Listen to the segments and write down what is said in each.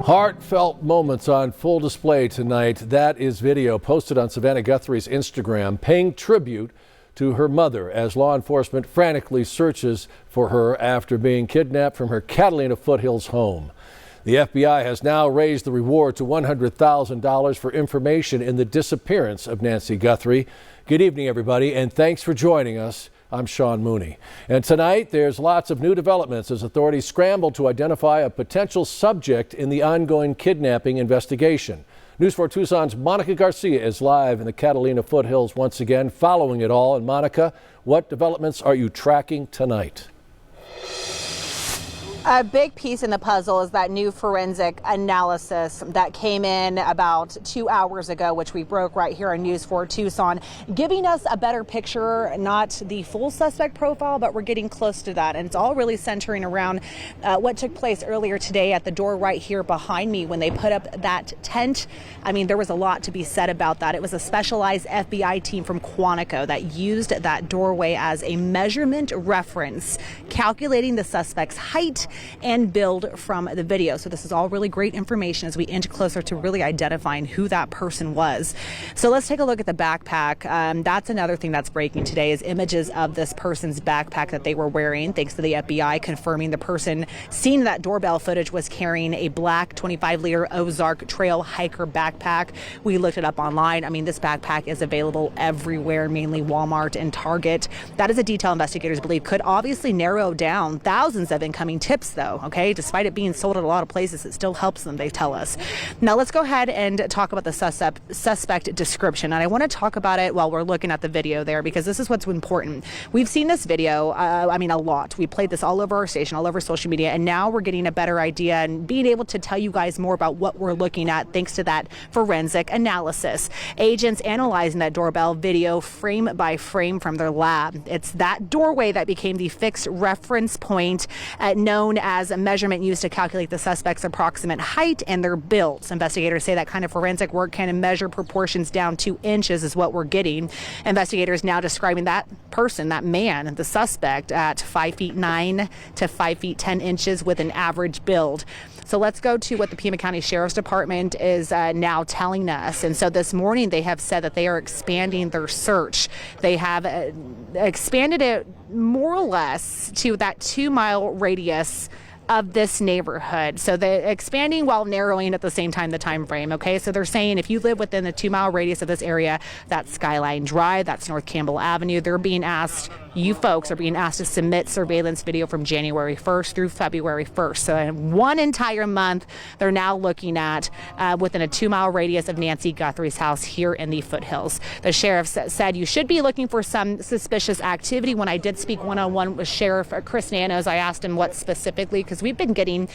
Heartfelt moments on full display tonight. That is video posted on Savannah Guthrie's Instagram, paying tribute to her mother as law enforcement frantically searches for her after being kidnapped from her Catalina Foothills home. The FBI has now raised the reward to $100,000 for information in the disappearance of Nancy Guthrie. Good evening, everybody, and thanks for joining us. I'm Sean Mooney. And tonight, there's lots of new developments as authorities scramble to identify a potential subject in the ongoing kidnapping investigation. News 4 Tucson's Monica Garcia is live in the Catalina Foothills once again, following it all. And Monica, what developments are you tracking tonight? A big piece in the puzzle is that new forensic analysis that came in about 2 hours ago, which we broke right here on News 4 Tucson, giving us a better picture, not the full suspect profile, but we're getting close to that. And it's all really centering around what took place earlier today at the door right here behind me when they put up that tent. I mean, there was a lot to be said about that. It was a specialized FBI team from Quantico that used that doorway as a measurement reference, calculating the suspect's height and build from the video. So this is all really great information as we inch closer to really identifying who that person was. So let's take a look at the backpack. That's another thing that's breaking today is images of this person's backpack that they were wearing, thanks to the FBI confirming the person seen in that doorbell footage was carrying a black 25-liter Ozark Trail Hiker backpack. We looked it up online. I mean, this backpack is available everywhere, mainly Walmart and Target. That is a detail investigators believe could obviously narrow down thousands of incoming tips, though, okay? Despite it being sold at a lot of places, it still helps them, they tell us. Now let's go ahead and talk about the suspect description. And I want to talk about it while we're looking at the video there, because this is what's important. We've seen this video, a lot. We played this all over our station, all over social media, and now we're getting a better idea and being able to tell you guys more about what we're looking at thanks to that forensic analysis. Agents analyzing that doorbell video frame by frame from their lab. It's that doorway that became the fixed reference point known as a measurement used to calculate the suspect's approximate height and their build. Investigators say that kind of forensic work can measure proportions down 2 inches is what we're getting. Investigators now describing that person, that man, the suspect, at 5'9" to 5'10" with an average build. So let's go to what the Pima County Sheriff's Department is now telling us. And so this morning they have said that they are expanding their search. They have expanded it more or less to that 2-mile radius of this neighborhood. So they're expanding while narrowing at the same time the time frame. Okay, so they're saying if you live within the 2-mile radius of this area, that's Skyline Drive, that's North Campbell Avenue, they're being asked, you folks are being asked to submit surveillance video from January 1st through February 1st. So in one entire month, they're now looking at within a 2-mile radius of Nancy Guthrie's house here in the foothills. The sheriff said you should be looking for some suspicious activity. When I did speak one-on-one with Sheriff Chris Nanos, I asked him what specifically, because we've been getting,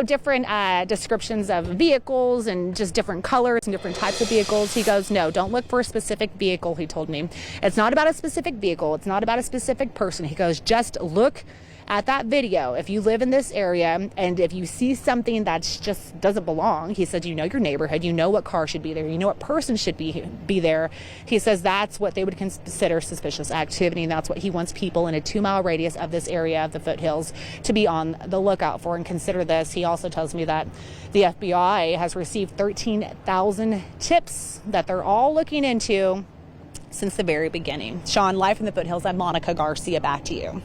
different descriptions of vehicles and just different colors and different types of vehicles. He goes, no, don't look for a specific vehicle, he told me. It's not about a specific vehicle. It's not about a specific person. He goes, just look at that video. If you live in this area and if you see something that just doesn't belong, he said, you know your neighborhood, you know what car should be there, you know what person should be there. He says that's what they would consider suspicious activity, and that's what he wants people in a 2-mile radius of this area of the foothills to be on the lookout for and consider this. He also tells me that the FBI has received 13,000 tips that they're all looking into since the very beginning. Sean, live from the foothills, I'm Monica Garcia. Back to you.